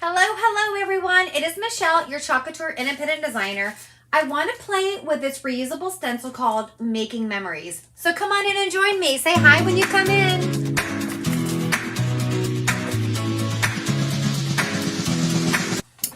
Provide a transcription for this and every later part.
Hello everyone. It is Michelle, your Club Couture independent designer. I want to play with this reusable stencil called Making Memories. So come on in and join me. Say hi when you come in.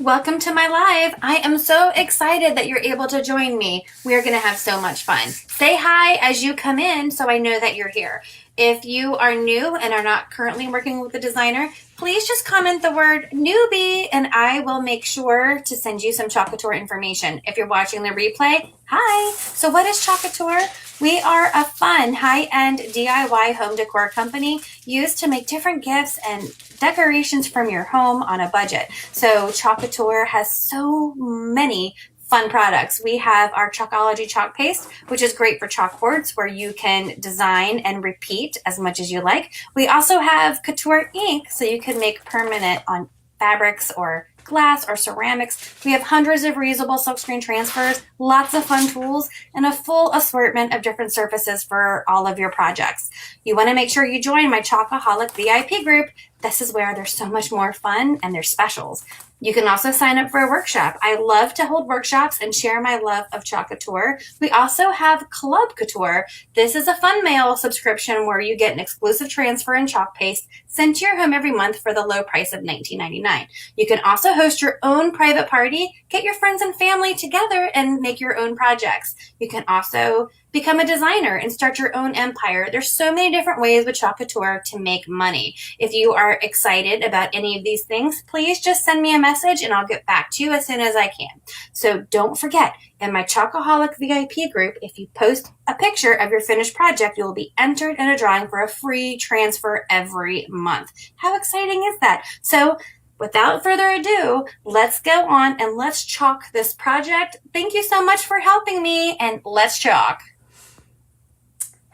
Welcome to my live. I am so excited that you're able to join me. We are going to have so much fun. Say hi as you come in so I know that you're here. If you are new and are not currently working with a designer, please just comment the word newbie and I will make sure to send you some Club Couture information. If you're watching the replay, hi. So what is Club Couture? We are a fun, high-end DIY home decor company used to make different gifts and decorations from your home on a budget. So Club Couture has so many fun products. We have our Chalkology chalk paste, which is great for chalkboards where you can design and repeat as much as you like. We also have Couture ink, so you can make permanent on fabrics or glass or ceramics. We have hundreds of reusable silkscreen transfers, lots of fun tools, and a full assortment of different surfaces for all of your projects. You want to make sure you join my Chalkaholic VIP group. This is where there's so much more fun and there's specials. You can also sign up for a workshop. I love to hold workshops and share my love of Club Couture. We also have Club Couture. This is a fun mail subscription where you get an exclusive transfer and chalk paste sent to your home every month for the low price of $19.99. You can also host your own private party, get your friends and family together and make your own projects. You can also become a designer and start your own empire. There's so many different ways with Club Couture to make money. If you are excited about any of these things, please just send me a message and I'll get back to you as soon as I can. So don't forget, in my Chalkaholic VIP group, if you post a picture of your finished project, you will be entered in a drawing for a free transfer every month. How exciting is that? So without further ado, let's go on and let's chalk this project. Thank you so much for helping me, and let's chalk.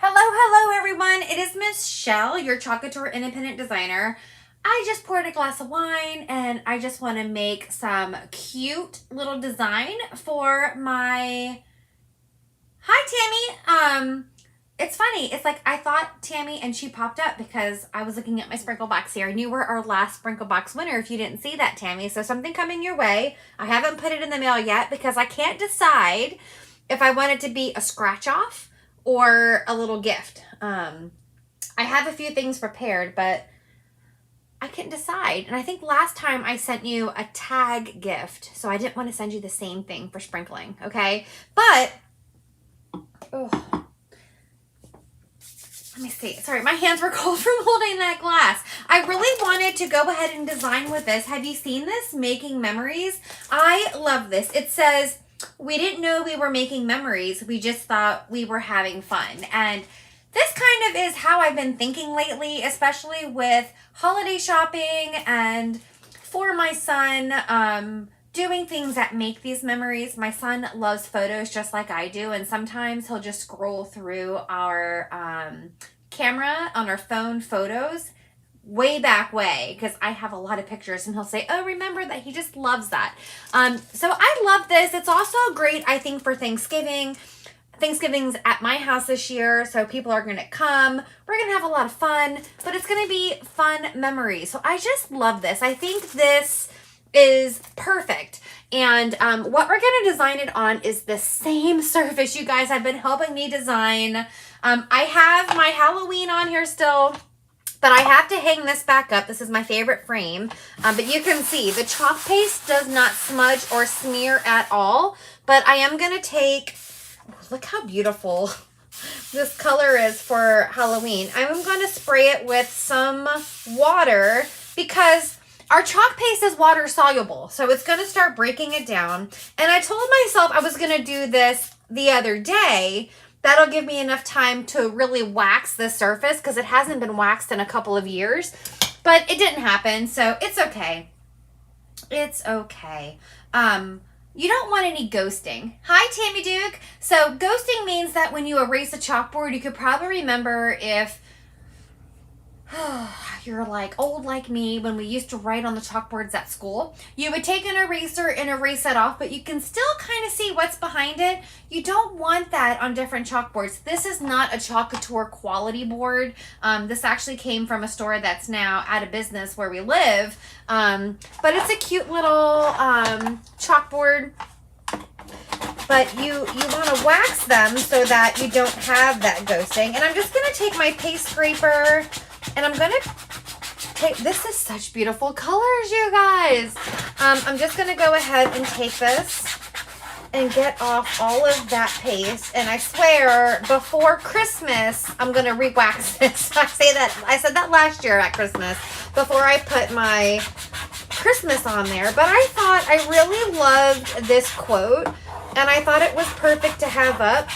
Hello everyone. It is Michelle, your Club Couture independent designer. I just poured a glass of wine and I just want to make some cute little design for my... Hi Tammy. It's funny. It's like I thought Tammy and she popped up because I was looking at my sprinkle box here and you were our last sprinkle box winner if you didn't see that, Tammy. So something coming your way. I haven't put it in the mail yet because I can't decide if I want it to be a scratch off or a little gift. I have a few things prepared, but I couldn't decide. And I think last time I sent you a tag gift, so I didn't want to send you the same thing for sprinkling, okay? But, oh, let me see. Sorry, my hands were cold from holding that glass. I really wanted to go ahead and design with this. Have you seen this? Making Memories. I love this. It says, we didn't know we were making memories. We just thought we were having fun. And this kind of is how I've been thinking lately, especially with holiday shopping and for my son, doing things that make these memories. My son loves photos just like I do, and sometimes he'll just scroll through our camera on our phone photos way back way because I have a lot of pictures and he'll say, oh, remember that. He just loves that. So I love this. It's also great, I think, for Thanksgiving. Thanksgiving's at my house this year, so people are going to come. We're going to have a lot of fun, but it's going to be fun memories. So I just love this. I think this is perfect. And what we're going to design it on is the same surface you guys have been helping me design. I have my Halloween on here still, but I have to hang this back up. This is my favorite frame. But you can see the chalk paste does not smudge or smear at all. But I am going to take... Look how beautiful this color is for Halloween. I'm going to spray it with some water because our chalk paste is water soluble. So it's going to start breaking it down. And I told myself I was going to do this the other day. That'll give me enough time to really wax the surface because it hasn't been waxed in a couple of years. But it didn't happen, so it's okay. It's okay. You don't want any ghosting. Hi, Tammy Duke. So ghosting means that when you erase a chalkboard, you could probably remember if You're like old like me when we used to write on the chalkboards at school. You would take an eraser and erase it off, but you can still kind of see what's behind it. You don't want that on different chalkboards. This is not a Club Couture quality board. This actually came from a store that's now out of business where we live. But it's a cute little chalkboard. But you want to wax them so that you don't have that ghosting. And I'm just going to take my paste scraper and I'm going to take, this is such beautiful colors, you guys. I'm just going to go ahead and take this and get off all of that paste. And I swear, before Christmas, I'm going to re-wax this. I said that last year at Christmas before I put my Christmas on there. But I thought I really loved this quote. And I thought it was perfect to have up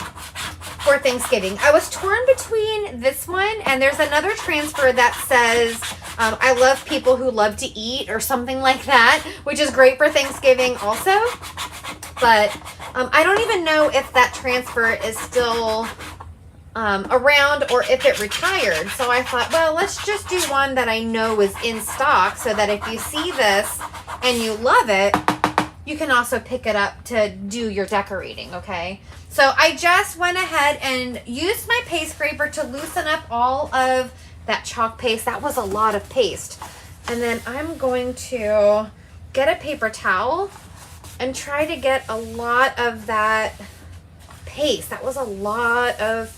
for Thanksgiving. I was torn between this one and there's another transfer that says, I love people who love to eat or something like that, which is great for Thanksgiving also. But I don't even know if that transfer is still around or if it retired. So I thought, well, let's just do one that I know is in stock so that if you see this and you love it, you can also pick it up to do your decorating, okay? So I just went ahead and used my paste scraper to loosen up all of that chalk paste. That was a lot of paste. And then I'm going to get a paper towel and try to get a lot of that paste. That was a lot of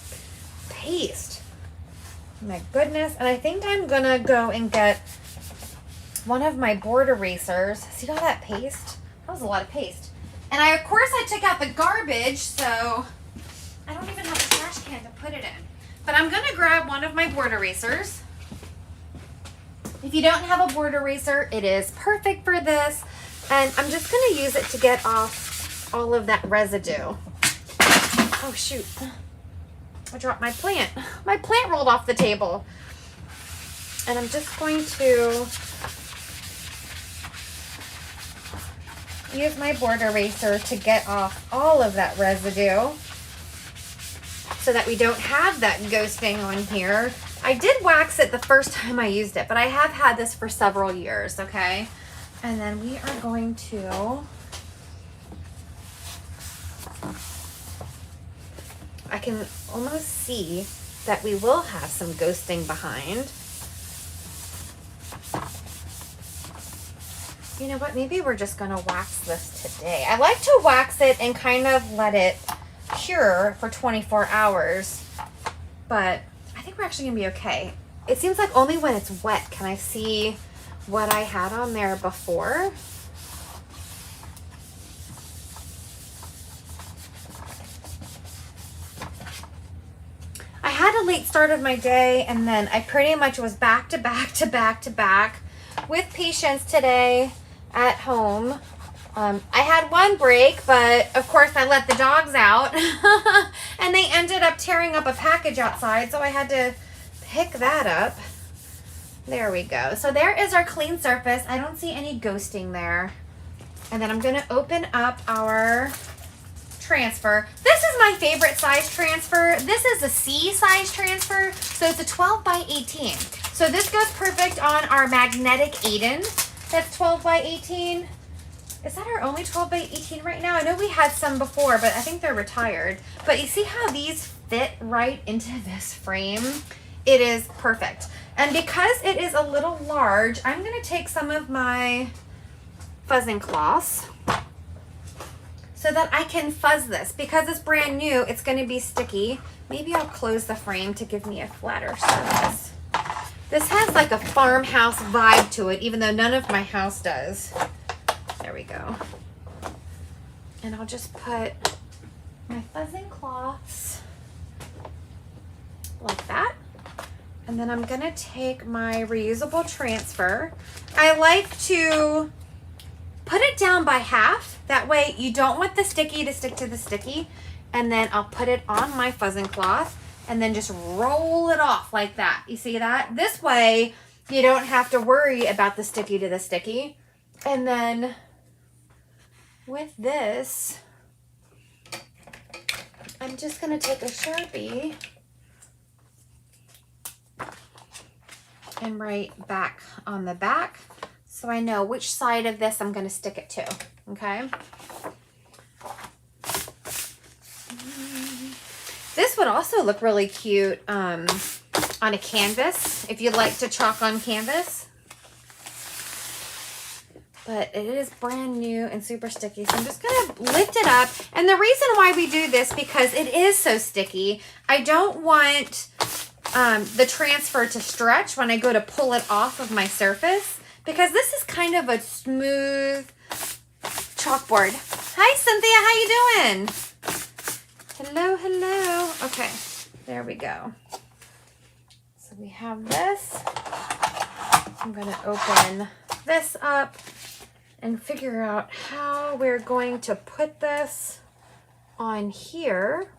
paste. My goodness. And I think I'm gonna go and get one of my board erasers. See all that paste? That was a lot of paste. And of course I took out the garbage, so I don't even have a trash can to put it in. But I'm gonna grab one of my board erasers. If you don't have a board eraser, it is perfect for this. And I'm just gonna use it to get off all of that residue. Oh shoot, I dropped my plant. My plant rolled off the table. And I'm just going to use my board eraser to get off all of that residue so that we don't have that ghosting on here. I did wax it the first time I used it, but I have had this for several years, okay? And then we are going to, I can almost see that we will have some ghosting behind. You know what, maybe we're just gonna wax this today. I like to wax it and kind of let it cure for 24 hours, but I think we're actually gonna be okay. It seems like only when it's wet can I see what I had on there before. I had a late start of my day and then I pretty much was back to back to back to back with patients today at home. I had one break, but of course I let the dogs out and they ended up tearing up a package outside, so I had to pick that up. There we go. So there is our clean surface. I don't see any ghosting there. And then I'm going to open up our transfer. This is my favorite size transfer. This is a C size transfer, so it's a 12 by 18. So this goes perfect on our magnetic Aiden. That's 12 by 18. Is that our only 12 by 18 right now? I know we had some before, but I think they're retired. But you see how these fit right into this frame? It is perfect. And because it is a little large, I'm going to take some of my fuzzing cloths so that I can fuzz this. Because it's brand new, it's going to be sticky. Maybe I'll close the frame to give me a flatter surface. This has like a farmhouse vibe to it, even though none of my house does. There we go. And I'll just put my fuzzing cloths like that. And then I'm gonna take my reusable transfer. I like to put it down by half. That way you don't want the sticky to stick to the sticky. And then I'll put it on my fuzzing cloth and then just roll it off like that. You see that? This way you don't have to worry about the sticky to the sticky. And then with this, I'm just gonna take a Sharpie and right back on the back so I know which side of this I'm going to stick it to, okay? This would also look really cute on a canvas if you'd like to chalk on canvas. But it is brand new and super sticky. So I'm just going to lift it up. And the reason why we do this, because it is so sticky, I don't want the transfer to stretch when I go to pull it off of my surface, because this is kind of a smooth chalkboard. Hi, Cynthia. How you doing? Hello, hello. Okay, there we go. So we have this. I'm going to open this up and figure out how we're going to put this on here.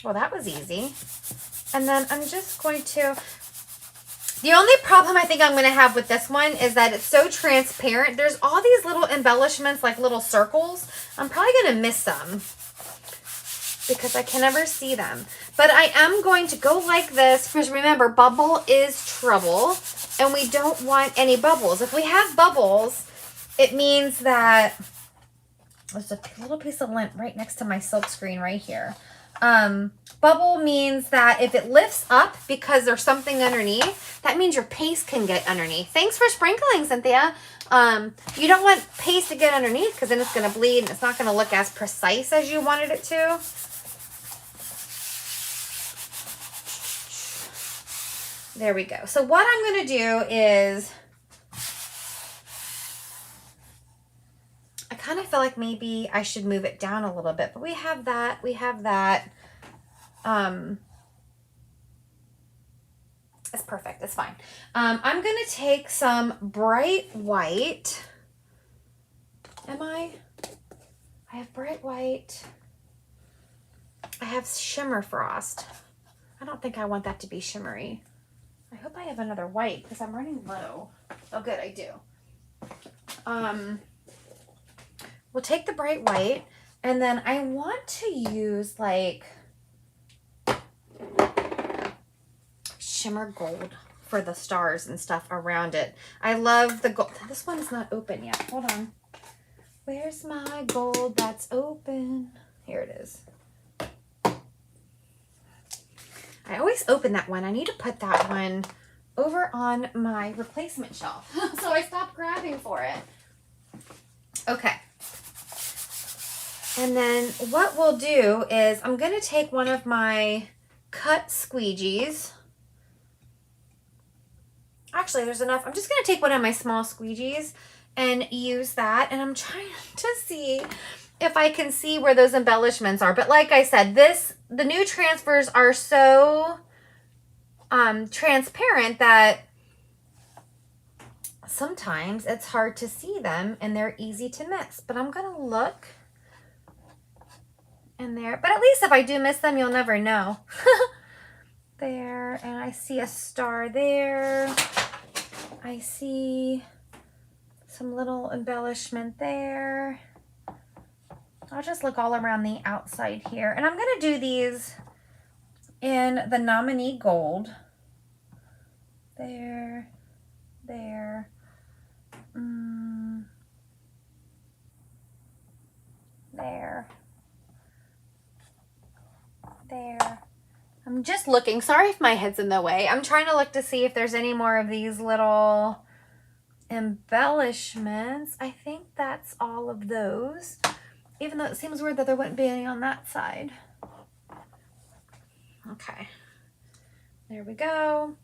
Well, that was easy. And then I'm just going to, the only problem I think I'm going to have with this one is that it's so transparent. There's all these little embellishments, like little circles. I'm probably going to miss them because I can never see them. But I am going to go like this, because remember, bubble is trouble, and we don't want any bubbles. If we have bubbles, it means that there's a little piece of lint right next to my silk screen right here. Bubble means that if it lifts up because there's something underneath, that means your paste can get underneath. Thanks for sprinkling, Cynthia. You don't want paste to get underneath, because then it's going to bleed and it's not going to look as precise as you wanted it to. There we go. So what I'm going to do is, I kind of feel like maybe I should move it down a little bit, but we have that. We have that. It's perfect. It's fine. I'm going to take some bright white. I have bright white. I have shimmer frost. I don't think I want that to be shimmery. I hope I have another white because I'm running low. Oh, good, I do. We'll take the bright white, and then I want to use like shimmer gold for the stars and stuff around it. I love the gold. This one is not open yet. Hold on. Where's my gold that's open? Here it is. I always open that one. I need to put that one over on my replacement shelf. So I stopped grabbing for it. Okay. And then what we'll do is I'm going to take one of my cut squeegees. Actually, there's enough. I'm just going to take one of my small squeegees and use that. And I'm trying to see if I can see where those embellishments are. But like I said, the new transfers are so transparent that sometimes it's hard to see them and they're easy to miss. But I'm going to look in there. But at least if I do miss them, you'll never know. There, and I see a star there. I see some little embellishment there. I'll just look all around the outside here. And I'm going to do these in the nominee gold. There, there. There. There. I'm just looking. Sorry if my head's in the way. I'm trying to look to see if there's any more of these little embellishments. I think that's all of those. Even though it seems weird that there wouldn't be any on that side. Okay. There we go.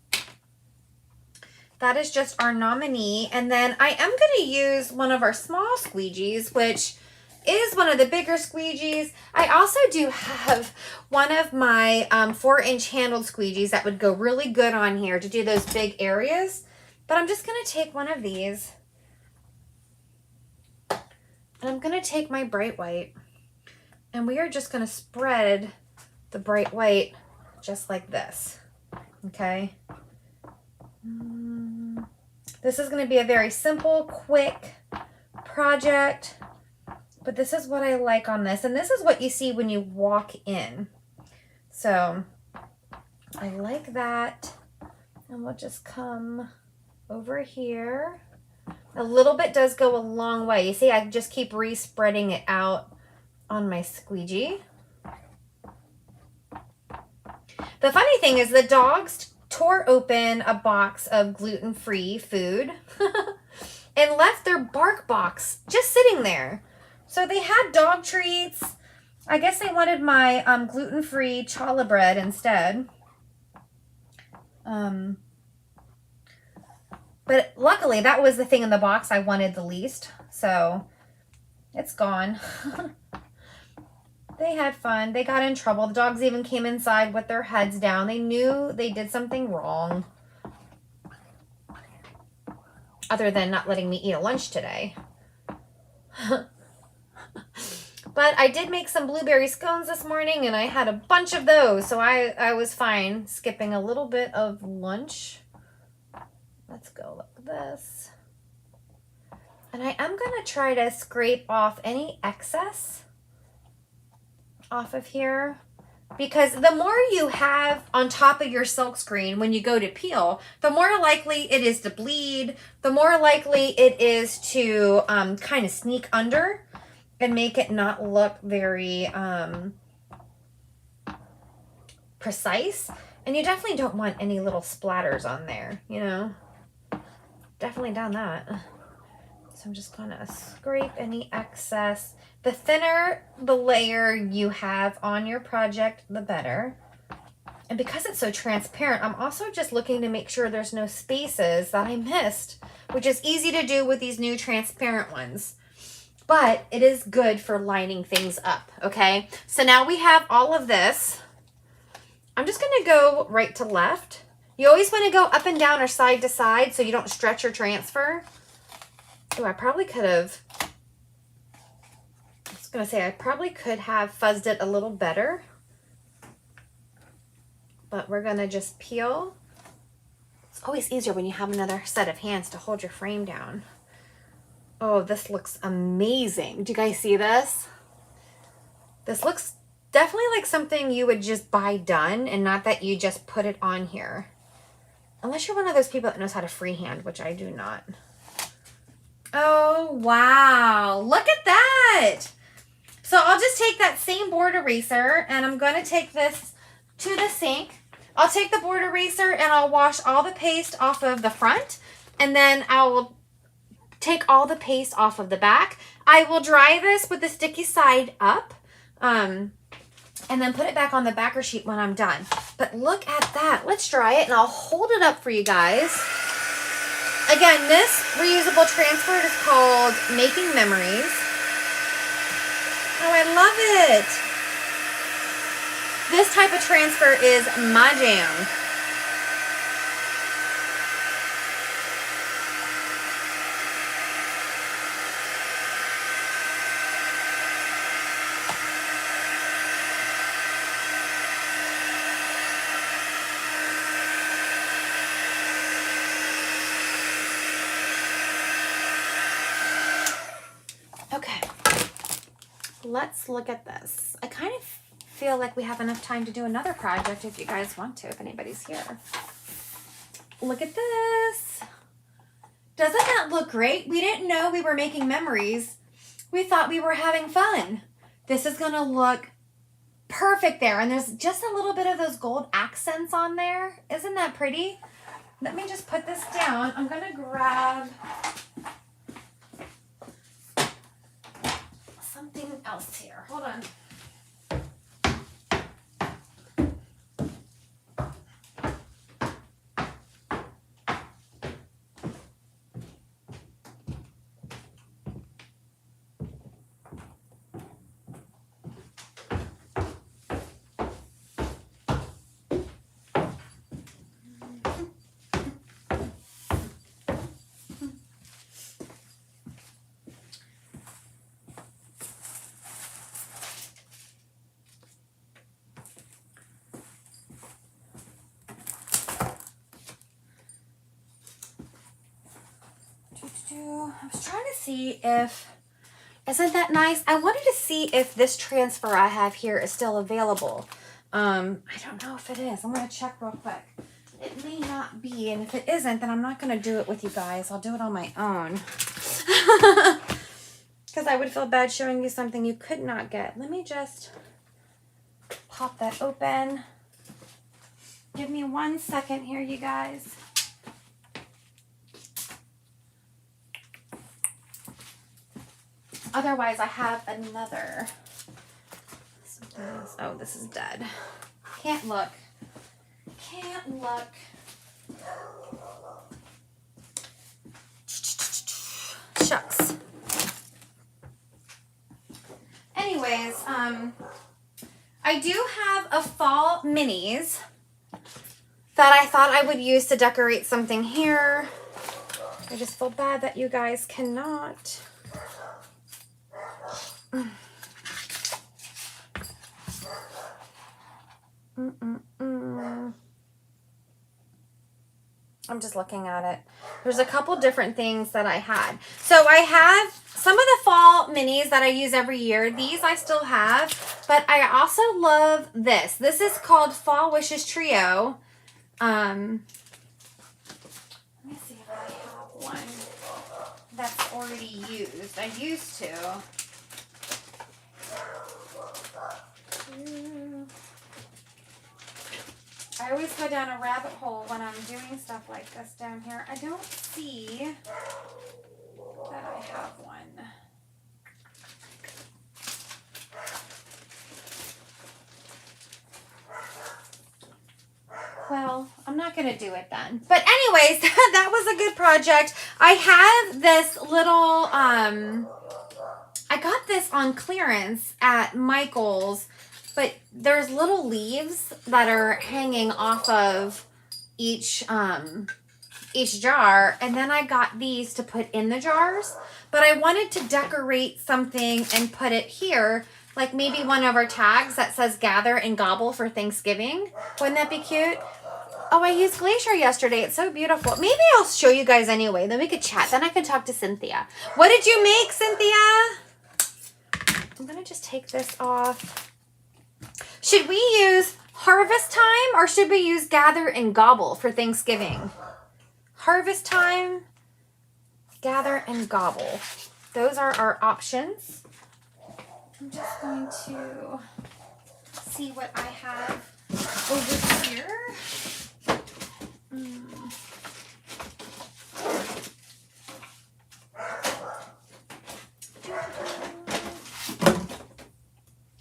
That is just our nominee. And then I am going to use one of our small squeegees, which is one of the bigger squeegees. I also do have one of my 4-inch handled squeegees that would go really good on here to do those big areas. But I'm just going to take one of these. And I'm going to take my bright white. And we are just going to spread the bright white just like this. Okay. This is going to be a very simple, quick project. But this is what I like on this. And this is what you see when you walk in. So I like that. And we'll just come over here. A little bit does go a long way. You see, I just keep re-spreading it out on my squeegee. The funny thing is the dogs tore open a box of gluten-free food and left their bark box just sitting there. So they had dog treats. I guess they wanted my gluten-free challah bread instead. But luckily, that was the thing in the box I wanted the least. So it's gone. They had fun. They got in trouble. The dogs even came inside with their heads down. They knew they did something wrong. Other than not letting me eat a lunch today. But I did make some blueberry scones this morning, and I had a bunch of those. So I was fine skipping a little bit of lunch. Let's go like this. And I am going to try to scrape off any excess off of here, because the more you have on top of your silk screen when you go to peel, the more likely it is to bleed, the more likely it is to kind of sneak under and make it not look very precise. And you definitely don't want any little splatters on there, you know. Definitely done that. So I'm just gonna scrape any excess. The thinner the layer you have on your project, the better. And because it's so transparent, I'm also just looking to make sure there's no spaces that I missed, which is easy to do with these new transparent ones. But it is good for lining things up, okay? So now we have all of this. I'm just gonna go right to left. You always wanna go up and down or side to side so you don't stretch or transfer. Oh, I probably could have, I was gonna say, I probably could have fuzzed it a little better. But we're gonna just peel. It's always easier when you have another set of hands to hold your frame down. Oh, this looks amazing. Do you guys see this? This looks definitely like something you would just buy done and not that you just put it on here. Unless you're one of those people that knows how to freehand, which I do not. Oh, wow. Look at that. So I'll just take that same board eraser and I'm going to take this to the sink. I'll take the board eraser and I'll wash all the paste off of the front, and then I will take all the paste off of the back. I will dry this with the sticky side up, and then put it back on the backer sheet when I'm done. But look at that. Let's dry it and I'll hold it up for you guys. Again, this reusable transfer is called Making Memories. Oh, I love it. This type of transfer is my jam. Okay, let's look at this. I kind of feel like we have enough time to do another project if you guys want to, if anybody's here. Look at this. Doesn't that look great? We didn't know we were making memories. We thought we were having fun. This is gonna look perfect there. And there's just a little bit of those gold accents on there. Isn't that pretty? Let me just put this down. I'm gonna grab something else here. Hold on. I was trying to see if, isn't that nice? I wanted to see if this transfer I have here is still available. I don't know if it is. I'm going to check real quick. it may not be, and if it isn't, then I'm not going to do it with you guys. I'll do it on my own. Because I would feel bad showing you something you could not get. Let me just pop that open. Give me 1 second here, you guys. Otherwise, I have another. Oh, this is dead. Can't look. Can't look. Shucks. Anyways, I do have a fall minis that I thought I would use to decorate something here. I just feel bad that you guys cannot. I'm just looking at it. There's a couple different things that I had. So I have some of the fall minis that I use every year. These I still have, but I also love this. This is called Fall Wishes Trio. Let me see if I have one that's already used. I used to. I always go down a rabbit hole when I'm doing stuff like this down here. I don't see that I have one. Well, I'm not going to do it then. But anyways, that was a good project. I have this little, I got this on clearance at Michael's, but there's little leaves that are hanging off of each jar. And then I got these to put in the jars, but I wanted to decorate something and put it here. Like maybe one of our tags that says gather and gobble for Thanksgiving. Wouldn't that be cute? Oh, I used Glacier yesterday. It's so beautiful. Maybe I'll show you guys anyway. Then we could chat. Then I can talk to Cynthia. What did you make, Cynthia? I'm going to just take this off. Should we use harvest time or should we use gather and gobble for Thanksgiving? Harvest time, gather and gobble. Those are our options. I'm just going to see what I have over here.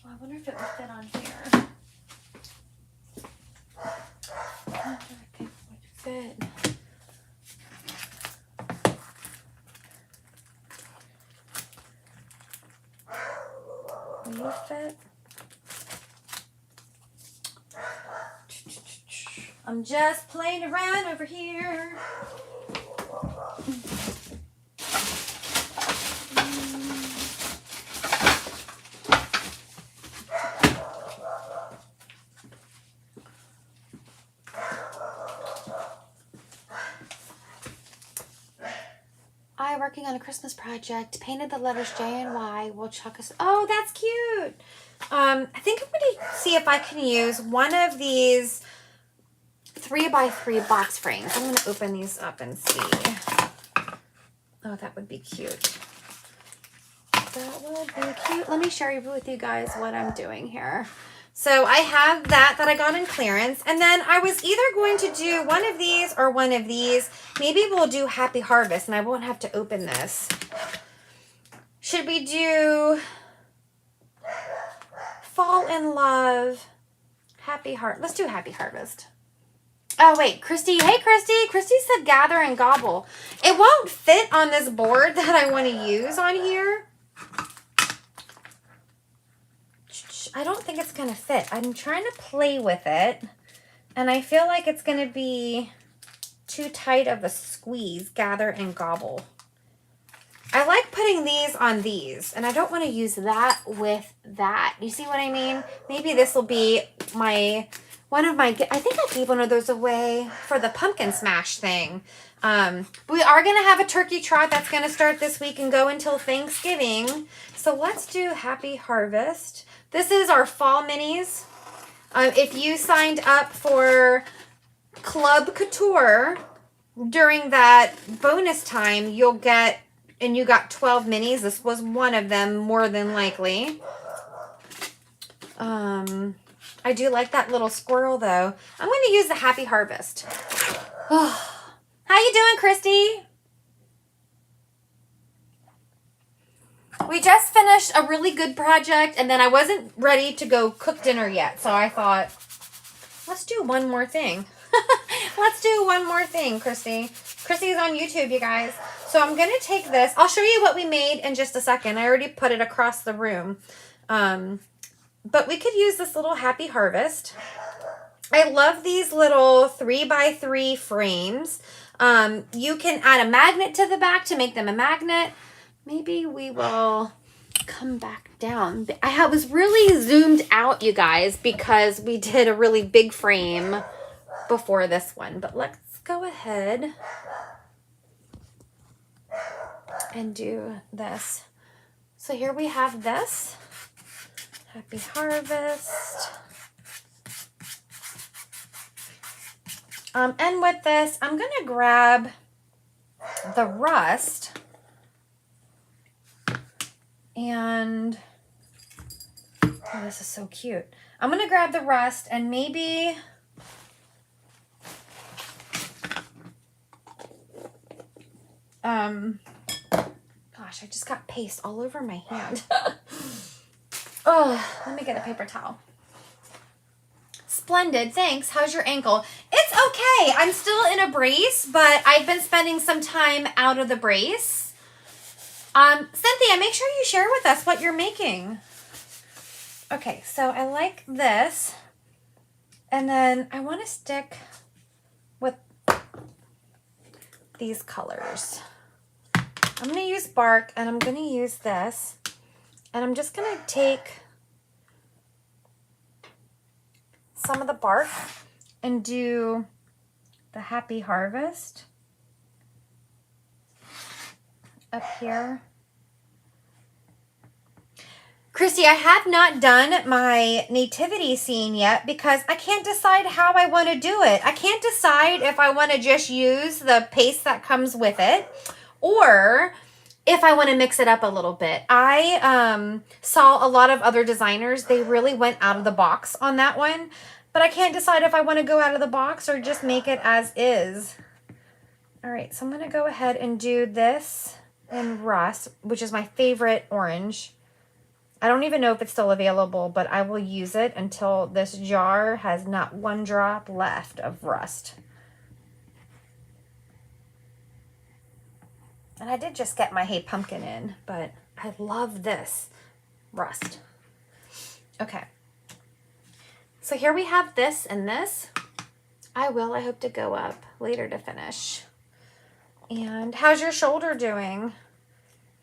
Oh, I wonder if it would fit on here. I think it would fit. Will you fit? I'm just playing around over here. I working on a Christmas project. Painted the letters J and Y. Will Chuck us. Oh, that's cute. I think I'm going to see if I can use one of these 3x3 box frames. I'm going to open these up and see. Oh, that would be cute. That would be cute. Let me share with you guys what I'm doing here. So I have that I got in clearance. And then I was either going to do one of these or one of these. Maybe we'll do Happy Harvest and I won't have to open this. Should we do Fall in Love, Happy Heart? Let's do Happy Harvest. Oh, wait, Christy. Hey, Christy. Christy said gather and gobble. It won't fit on this board that I want to use on here. I don't think it's going to fit. I'm trying to play with it, and I feel like it's going to be too tight of a squeeze, gather and gobble. I like putting these on these, and I don't want to use that with that. You see what I mean? Maybe this will be I think I gave one of those away for the pumpkin smash thing. We are going to have a turkey trot that's going to start this week and go until Thanksgiving. So let's do Happy Harvest. This is our fall minis. If you signed up for Club Couture, during that bonus time, you'll get, and you got 12 minis. This was one of them, more than likely. I do like that little squirrel, though. I'm going to use the Happy Harvest. Oh. How you doing, Christy? We just finished a really good project, and then I wasn't ready to go cook dinner yet, so I thought, let's do one more thing. Let's do one more thing, Christy. Christy's on YouTube, you guys. So I'm going to take this. I'll show you what we made in just a second. I already put it across the room. But we could use this little Happy Harvest. I love these little 3x3 frames. You can add a magnet to the back to make them a magnet. Maybe we will come back down. I was really zoomed out, you guys, because we did a really big frame before this one. But let's go ahead and do this. So here we have this. Happy Harvest. And with this, I'm going to grab the rust. And, oh, this is so cute. I'm going to grab the rust and maybe, gosh, I just got paste all over my hand. Oh, let me get a paper towel. Splendid, thanks. How's your ankle? It's okay. I'm still in a brace, but I've been spending some time out of the brace. Cynthia, make sure you share with us what you're making. Okay, so I like this. And then I want to stick with these colors. I'm going to use bark, and I'm going to use this. And I'm just going to take some of the bark and do the Happy Harvest up here. Christy, I have not done my nativity scene yet because I can't decide how I want to do it. I can't decide if I want to just use the paste that comes with it or if I want to mix it up a little bit. I saw a lot of other designers. They really went out of the box on that one, but I can't decide if I want to go out of the box or just make it as is. All right, so I'm going to go ahead and do this in rust, which is my favorite orange. I don't even know if it's still available, but I will use it until this jar has not one drop left of rust. And I did just get my Hey Pumpkin in, but I love this rust. Okay. So here we have this and this. I hope to go up later to finish. And how's your shoulder doing?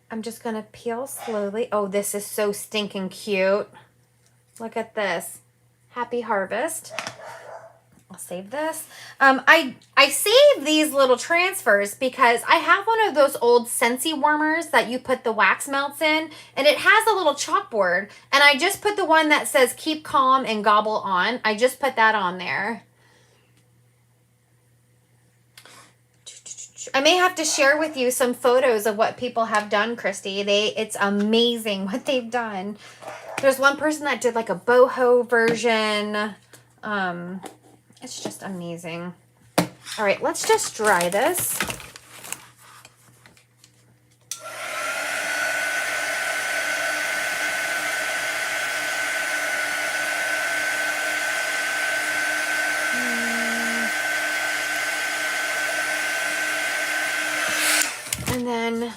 I'm just going to peel slowly. Oh, this is so stinking cute. Look at this. Happy Harvest. I'll save this. I save these little transfers because I have one of those old Scentsy warmers that you put the wax melts in, and it has a little chalkboard, and I just put the one that says keep calm and gobble on. I just put that on there. I may have to share with you some photos of what people have done, Christy. It's amazing what they've done. There's one person that did like a boho version. It's just amazing. All right, let's just dry this. And then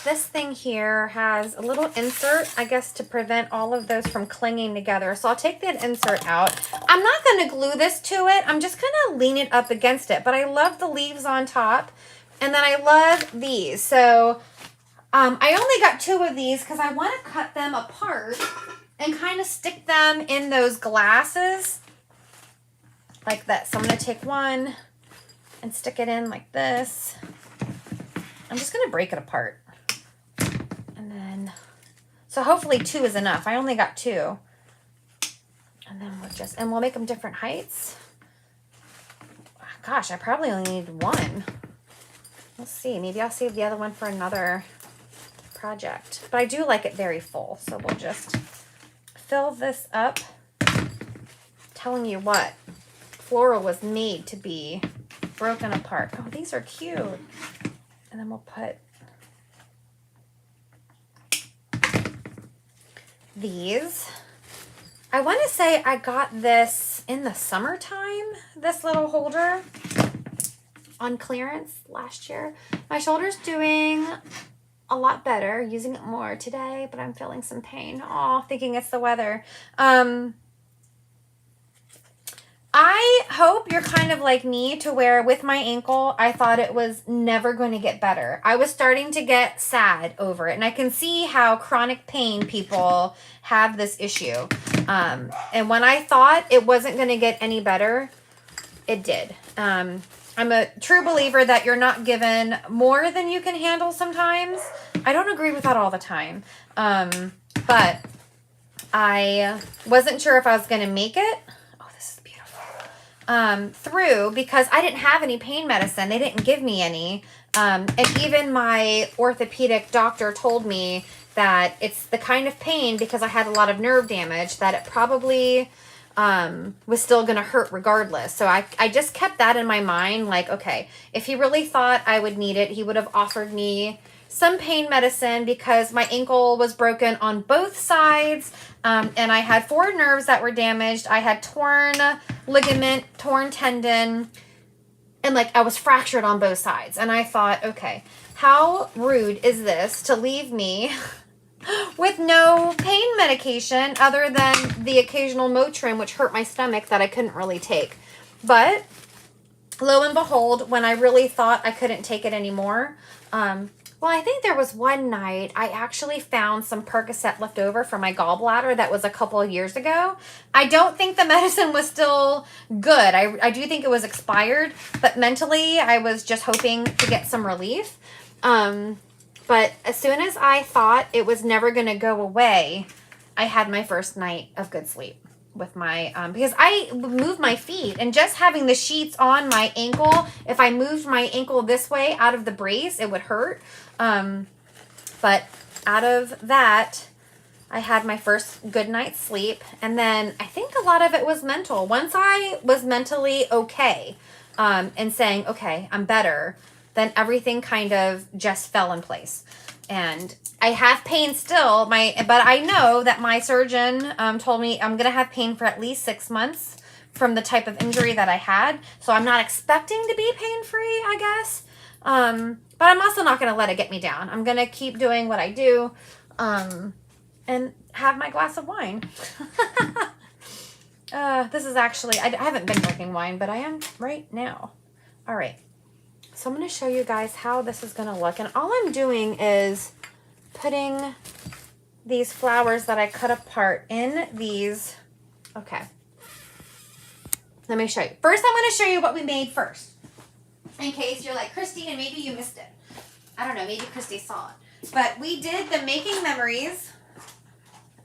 this thing here has a little insert, I guess, to prevent all of those from clinging together. So I'll take that insert out. I'm not going to glue this to it. I'm just going to lean it up against it. But I love the leaves on top. And then I love these. So I only got 2 of these because I want to cut them apart and kind of stick them in those glasses like this. So I'm going to take one and stick it in like this. I'm just going to break it apart. And then, so hopefully 2 is enough. I only got 2. And then we'll make them different heights. gosh, I probably only need one. We'll see. Maybe I'll save the other one for another project. But I do like it very full, so we'll just fill this up. Telling you what, floral was made to be broken apart. Oh, these are cute. And then we'll put these. I want to say I got this in the summertime, this little holder on clearance last year. My shoulder's doing a lot better, using it more today, but I'm feeling some pain. Oh, thinking it's the weather. I hope you're kind of like me to where with my ankle, I thought it was never going to get better. I was starting to get sad over it. And I can see how chronic pain people have this issue. And when I thought it wasn't going to get any better, it did. I'm a true believer that you're not given more than you can handle sometimes. I don't agree with that all the time. But I wasn't sure if I was going to make it. Through because I didn't have any pain medicine. They didn't give me any. And even my orthopedic doctor told me that it's the kind of pain, because I had a lot of nerve damage, that it probably was still going to hurt regardless. So I just kept that in my mind. Like, okay, if he really thought I would need it, he would have offered me some pain medicine, because my ankle was broken on both sides. And I had 4 nerves that were damaged. I had torn ligament, torn tendon, and like I was fractured on both sides. And I thought, okay, how rude is this to leave me with no pain medication other than the occasional Motrin, which hurt my stomach, that I couldn't really take. But lo and behold, when I really thought I couldn't take it anymore, well, I think there was one night I actually found some Percocet left over from my gallbladder that was a couple of years ago. I don't think the medicine was still good. I do think it was expired, but mentally I was just hoping to get some relief. But as soon as I thought it was never going to go away, I had my first night of good sleep with my, because I moved my feet, and just having the sheets on my ankle, if I moved my ankle this way out of the brace, it would hurt. But out of that, I had my first good night's sleep. And then I think a lot of it was mental. Once I was mentally okay, and saying, okay, I'm better, then everything kind of just fell in place. And I have pain still, but I know that my surgeon told me I'm going to have pain for at least 6 months from the type of injury that I had. So I'm not expecting to be pain-free, I guess. But I'm also not going to let it get me down. I'm going to keep doing what I do, and have my glass of wine. This is actually, I haven't been drinking wine, but I am right now. All right. So I'm going to show you guys how this is going to look. And all I'm doing is putting these flowers that I cut apart in these. Okay. Let me show you. First, I'm going to show you what we made first. In case you're like, Christy, and maybe you missed it. I don't know. Maybe Christy saw it. But we did the making memories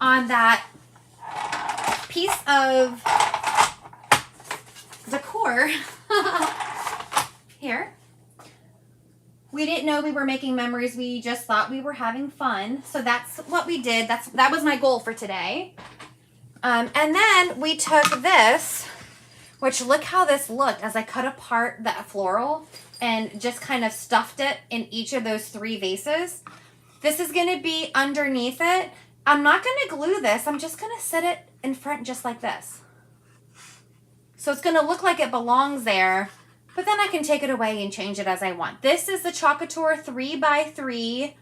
on that piece of decor here. We didn't know we were making memories. We just thought we were having fun. So that's what we did. That was my goal for today. And then we took this, which look how this looked as I cut apart that floral and just kind of stuffed it in each of those 3 vases. This is going to be underneath it. I'm not going to glue this. I'm just going to set it in front just like this. So it's going to look like it belongs there. But then I can take it away and change it as I want. This is the Club Couture 3x3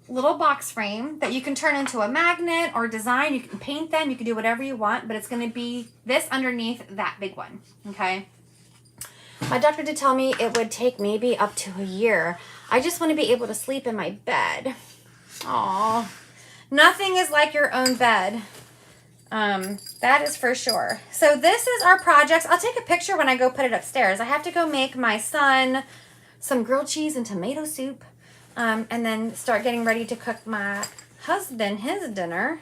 little box frame that you can turn into a magnet or design. You can paint them. You can do whatever you want. But it's going to be this underneath that big one. Okay? My doctor did tell me it would take maybe up to a year. I just want to be able to sleep in my bed. Aww. Nothing is like your own bed. That is for sure. So this is our projects. I'll take a picture when I go put it upstairs. I have to go make my son some grilled cheese and tomato soup, and then start getting ready to cook my husband his dinner.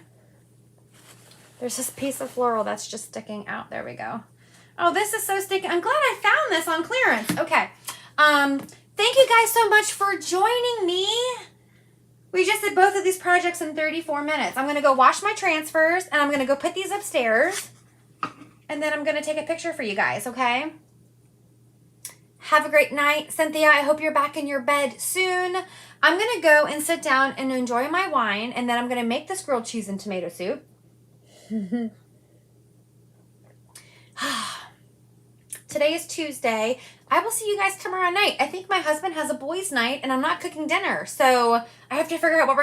There's this piece of floral that's just sticking out. There we go. Oh, this is so sticky. I'm glad I found this on clearance. Okay. Thank you guys so much for joining me. We just did both of these projects in 34 minutes. I'm going to go wash my transfers, and I'm going to go put these upstairs, and then I'm going to take a picture for you guys, okay? Have a great night. Cynthia, I hope you're back in your bed soon. I'm going to go and sit down and enjoy my wine, and then I'm going to make this grilled cheese and tomato soup. Today is Tuesday. I will see you guys tomorrow night. I think my husband has a boys' night, and I'm not cooking dinner, so I have to figure out what we're